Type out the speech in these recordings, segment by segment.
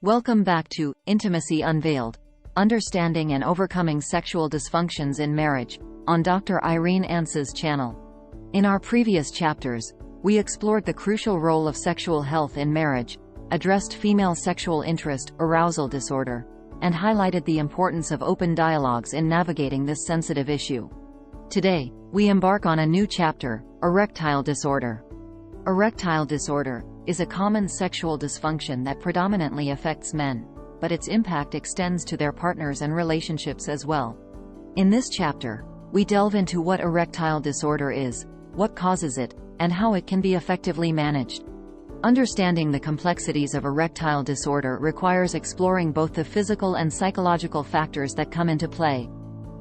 Welcome back to Intimacy Unveiled, Understanding and Overcoming Sexual Dysfunctions in Marriage, on Dr. Irene Ance's channel. In our previous chapters, we explored the crucial role of sexual health in marriage, addressed female sexual interest, arousal disorder, and highlighted the importance of open dialogues in navigating this sensitive issue. Today, we embark on a new chapter, erectile disorder. Erectile disorder is a common sexual dysfunction that predominantly affects men, but its impact extends to their partners and relationships as well. In this chapter, we delve into what erectile disorder is, what causes it, and how it can be effectively managed. Understanding the complexities of erectile disorder requires exploring both the physical and psychological factors that come into play.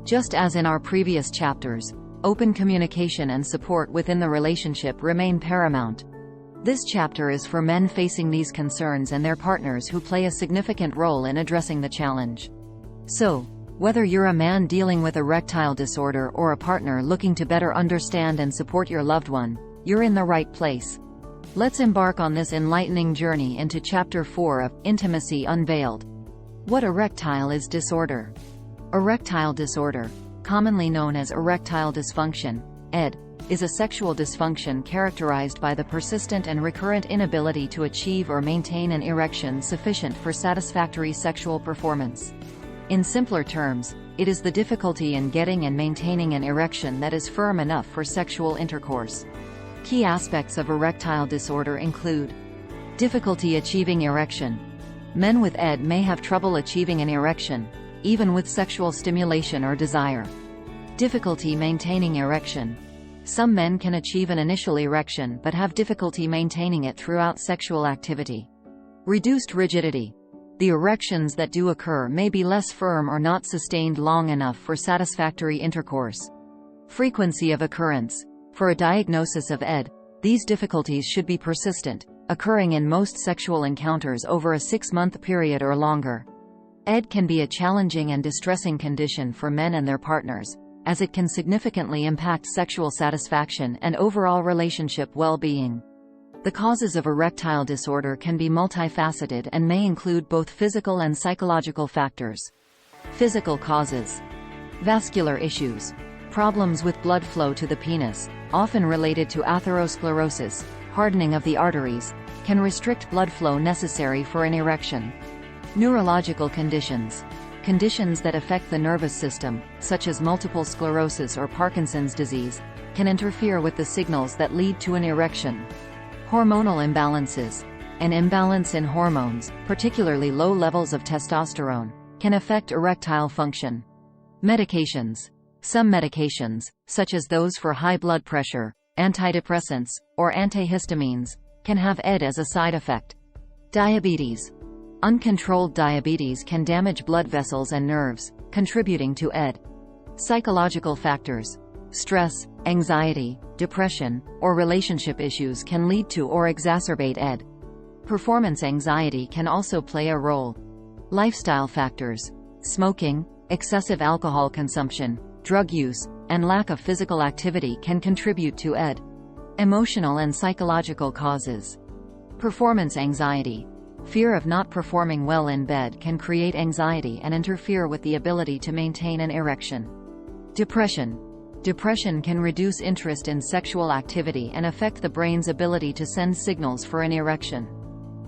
Just as in our previous chapters, open communication and support within the relationship remain paramount. This chapter is for men facing these concerns and their partners who play a significant role in addressing the challenge. So, whether you're a man dealing with erectile disorder or a partner looking to better understand and support your loved one, you're in the right place. Let's embark on this enlightening journey into Chapter 4 of Intimacy Unveiled. What erectile is disorder? Erectile disorder, commonly known as erectile dysfunction, ED, is a sexual dysfunction characterized by the persistent and recurrent inability to achieve or maintain an erection sufficient for satisfactory sexual performance. In simpler terms, it is the difficulty in getting and maintaining an erection that is firm enough for sexual intercourse. Key aspects of erectile disorder include difficulty achieving erection. Men with ED may have trouble achieving an erection, even with sexual stimulation or desire. Difficulty maintaining erection. Some men can achieve an initial erection but have difficulty maintaining it throughout sexual activity. Reduced rigidity. The erections that do occur may be less firm or not sustained long enough for satisfactory intercourse. Frequency of occurrence. For a diagnosis of ED, these difficulties should be persistent, occurring in most sexual encounters over a 6-month period or longer. ED can be a challenging and distressing condition for men and their partners, as it can significantly impact sexual satisfaction and overall relationship well-being. The causes of erectile disorder can be multifaceted and may include both physical and psychological factors. Physical causes. Vascular issues. Problems with blood flow to the penis, often related to atherosclerosis, hardening of the arteries, can restrict blood flow necessary for an erection. Neurological conditions. Conditions that affect the nervous system, such as multiple sclerosis or Parkinson's disease, can interfere with the signals that lead to an erection. Hormonal imbalances. An imbalance in hormones, particularly low levels of testosterone, can affect erectile function. Medications. Some medications, such as those for high blood pressure, antidepressants, or antihistamines, can have ED as a side effect. Diabetes. Uncontrolled diabetes can damage blood vessels and nerves, contributing to ED. Psychological factors. Stress, anxiety, depression, or relationship issues can lead to or exacerbate ED. Performance anxiety can also play a role. Lifestyle factors. Smoking, excessive alcohol consumption, drug use, and lack of physical activity can contribute to ED. Emotional and psychological causes. Performance anxiety. Fear of not performing well in bed can create anxiety and interfere with the ability to maintain an erection. Depression. Depression can reduce interest in sexual activity and affect the brain's ability to send signals for an erection.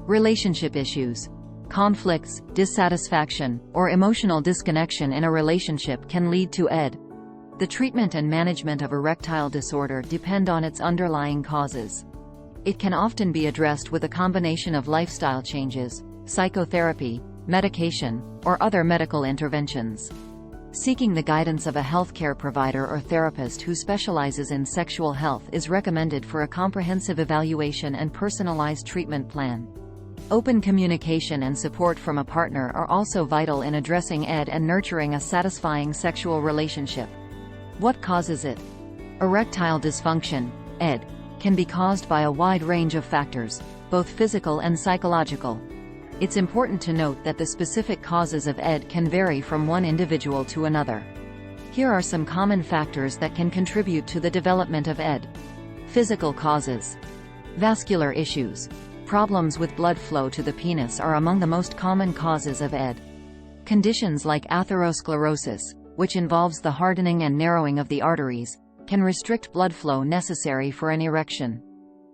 Relationship issues. Conflicts, dissatisfaction, or emotional disconnection in a relationship can lead to ED. The treatment and management of erectile disorder depend on its underlying causes. It can often be addressed with a combination of lifestyle changes, psychotherapy, medication, or other medical interventions. Seeking the guidance of a healthcare provider or therapist who specializes in sexual health is recommended for a comprehensive evaluation and personalized treatment plan. Open communication and support from a partner are also vital in addressing ED and nurturing a satisfying sexual relationship. What causes it? Erectile dysfunction, ED, can be caused by a wide range of factors, both physical and psychological. It's important to note that the specific causes of ED can vary from one individual to another. Here are some common factors that can contribute to the development of ED. Physical causes. Vascular issues. Problems with blood flow to the penis are among the most common causes of ED. Conditions like atherosclerosis, which involves the hardening and narrowing of the arteries, can restrict blood flow necessary for an erection.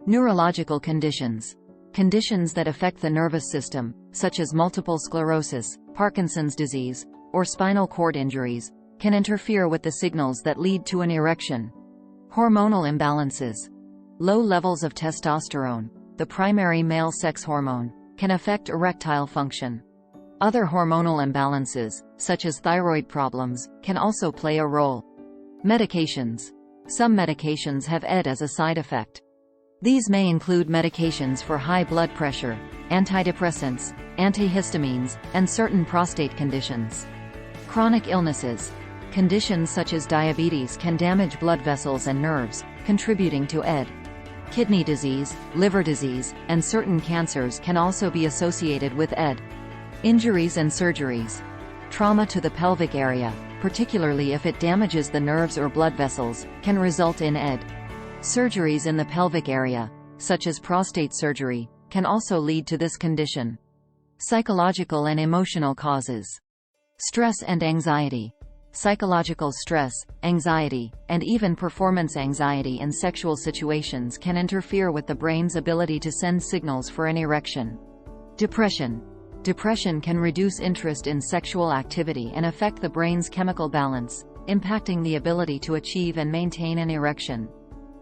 Neurological conditions. Conditions that affect the nervous system, such as multiple sclerosis, Parkinson's disease, or spinal cord injuries, can interfere with the signals that lead to an erection. Hormonal imbalances. Low levels of testosterone, the primary male sex hormone, can affect erectile function. Other hormonal imbalances, such as thyroid problems, can also play a role. Medications. Some medications have ED as a side effect. These may include medications for high blood pressure, antidepressants, antihistamines, and certain prostate conditions. Chronic illnesses. Conditions such as diabetes can damage blood vessels and nerves, contributing to ED. Kidney disease, liver disease, and certain cancers can also be associated with ED. Injuries and surgeries. Trauma to the pelvic area, particularly if it damages the nerves or blood vessels, can result in ED. Surgeries in the pelvic area, such as prostate surgery, can also lead to this condition. Psychological and emotional causes. Stress and anxiety. Psychological stress, anxiety, and even performance anxiety in sexual situations can interfere with the brain's ability to send signals for an erection. Depression. Depression can reduce interest in sexual activity and affect the brain's chemical balance, impacting the ability to achieve and maintain an erection.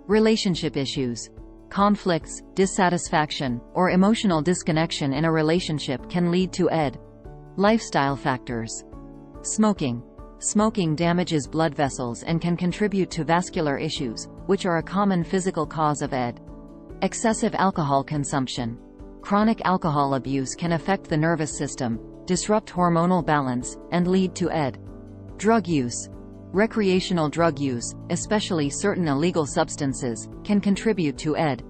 Relationship issues. Conflicts, dissatisfaction, or emotional disconnection in a relationship can lead to ED. Lifestyle factors. Smoking. Smoking damages blood vessels and can contribute to vascular issues, which are a common physical cause of ED. Excessive alcohol consumption. Chronic alcohol abuse can affect the nervous system, disrupt hormonal balance, and lead to ED. Drug use. Recreational drug use, especially certain illegal substances, can contribute to ED.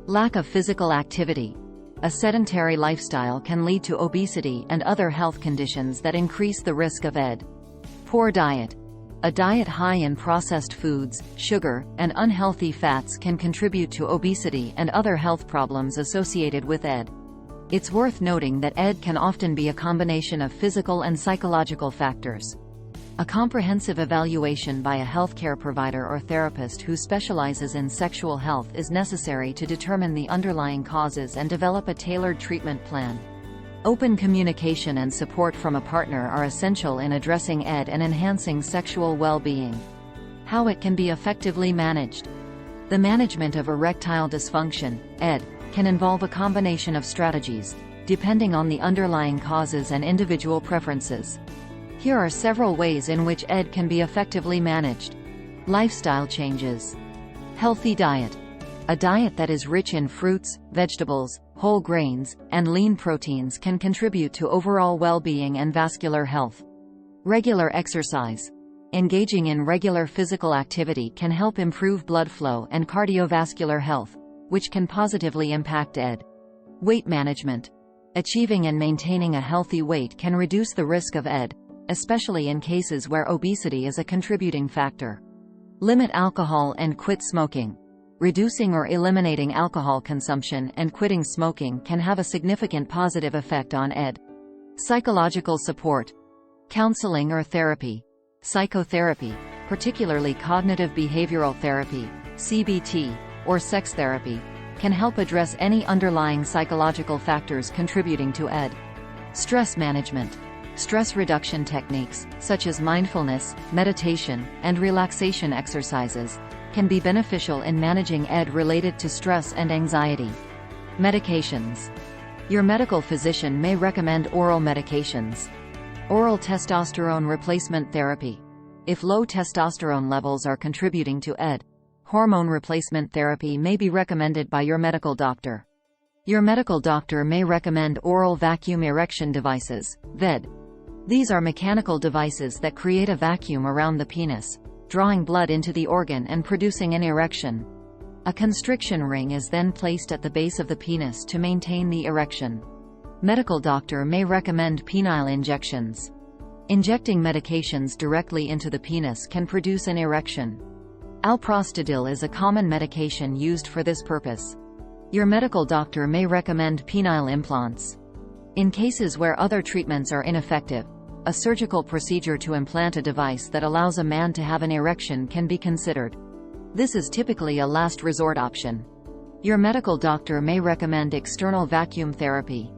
Lack of physical activity. A sedentary lifestyle can lead to obesity and other health conditions that increase the risk of ED. Poor diet. A diet high in processed foods, sugar, and unhealthy fats can contribute to obesity and other health problems associated with ED. It's worth noting that ED can often be a combination of physical and psychological factors. A comprehensive evaluation by a healthcare provider or therapist who specializes in sexual health is necessary to determine the underlying causes and develop a tailored treatment plan. Open communication and support from a partner are essential in addressing ED and enhancing sexual well-being. How it can be effectively managed. The management of erectile dysfunction, ED, can involve a combination of strategies, depending on the underlying causes and individual preferences. Here are several ways in which ED can be effectively managed. Lifestyle changes. Healthy diet. A diet that is rich in fruits, vegetables, whole grains, and lean proteins can contribute to overall well-being and vascular health. Regular exercise. Engaging in regular physical activity can help improve blood flow and cardiovascular health, which can positively impact ED. Weight management. Achieving and maintaining a healthy weight can reduce the risk of ED, especially in cases where obesity is a contributing factor. Limit alcohol and quit smoking. Reducing or eliminating alcohol consumption and quitting smoking can have a significant positive effect on ED. Psychological support. Counseling or therapy. Psychotherapy, particularly cognitive behavioral therapy, CBT, or sex therapy, can help address any underlying psychological factors contributing to ED. Stress management. Stress reduction techniques, such as mindfulness, meditation, and relaxation exercises, can be beneficial in managing ED related to stress and anxiety. Medications. Your medical physician may recommend oral medications. Oral testosterone replacement therapy. If low testosterone levels are contributing to ED, hormone replacement therapy may be recommended by your medical doctor. Your medical doctor may recommend oral vacuum erection devices, VED. These are mechanical devices that create a vacuum around the penis, drawing blood into the organ and producing an erection. A constriction ring is then placed at the base of the penis to maintain the erection. Medical doctor may recommend penile injections. Injecting medications directly into the penis can produce an erection. Alprostadil is a common medication used for this purpose. Your medical doctor may recommend penile implants. In cases where other treatments are ineffective, a surgical procedure to implant a device that allows a man to have an erection can be considered. This is typically a last resort option. Your medical doctor may recommend external vacuum therapy.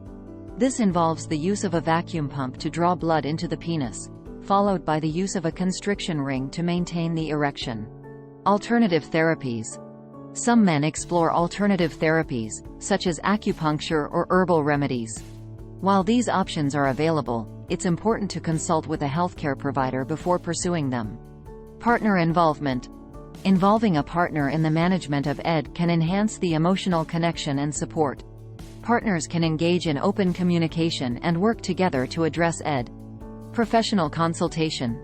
This involves the use of a vacuum pump to draw blood into the penis, followed by the use of a constriction ring to maintain the erection. Alternative therapies. Some men explore alternative therapies, such as acupuncture or herbal remedies. While these options are available, it's important to consult with a healthcare provider before pursuing them. Partner involvement. Involving a partner in the management of ED can enhance the emotional connection and support. Partners can engage in open communication and work together to address ED. Professional consultation.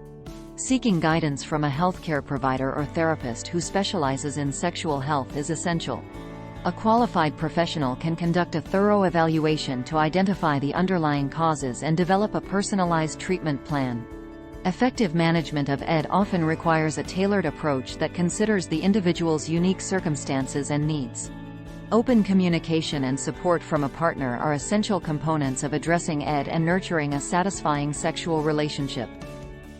Seeking guidance from a healthcare provider or therapist who specializes in sexual health is essential. A qualified professional can conduct a thorough evaluation to identify the underlying causes and develop a personalized treatment plan. Effective management of ED often requires a tailored approach that considers the individual's unique circumstances and needs. Open communication and support from a partner are essential components of addressing ED and nurturing a satisfying sexual relationship.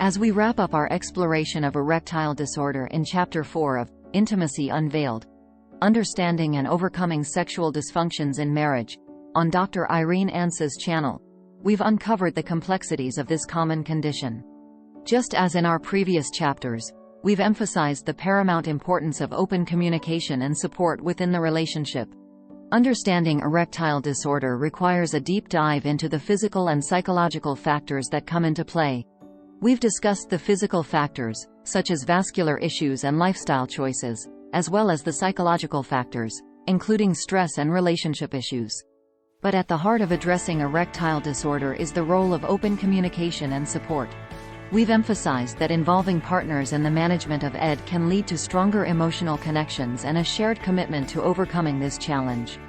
As we wrap up our exploration of erectile disorder in Chapter 4 of Intimacy Unveiled, Understanding and Overcoming Sexual Dysfunctions in Marriage, on Dr. Irene Ance's channel, we've uncovered the complexities of this common condition. Just as in our previous chapters, we've emphasized the paramount importance of open communication and support within the relationship. Understanding erectile disorder requires a deep dive into the physical and psychological factors that come into play. We've discussed the physical factors, such as vascular issues and lifestyle choices, as well as the psychological factors, including stress and relationship issues. But at the heart of addressing erectile disorder is the role of open communication and support. We've emphasized that involving partners in the management of ED can lead to stronger emotional connections and a shared commitment to overcoming this challenge.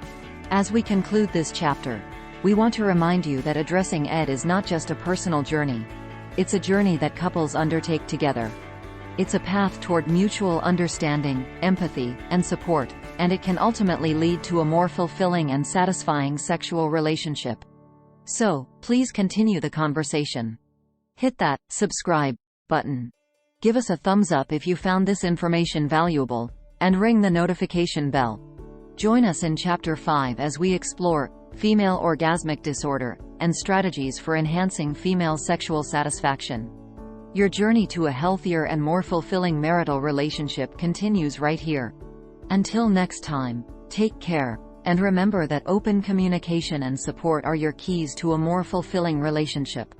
As we conclude this chapter, we want to remind you that addressing ED is not just a personal journey. It's a journey that couples undertake together. It's a path toward mutual understanding, empathy, and support, and it can ultimately lead to a more fulfilling and satisfying sexual relationship. So, please continue the conversation. Hit that subscribe button. Give us a thumbs up if you found this information valuable, and ring the notification bell. Join us in Chapter 5 as we explore female orgasmic disorder and strategies for enhancing female sexual satisfaction. Your journey to a healthier and more fulfilling marital relationship continues right here. Until next time, take care, and remember that open communication and support are your keys to a more fulfilling relationship.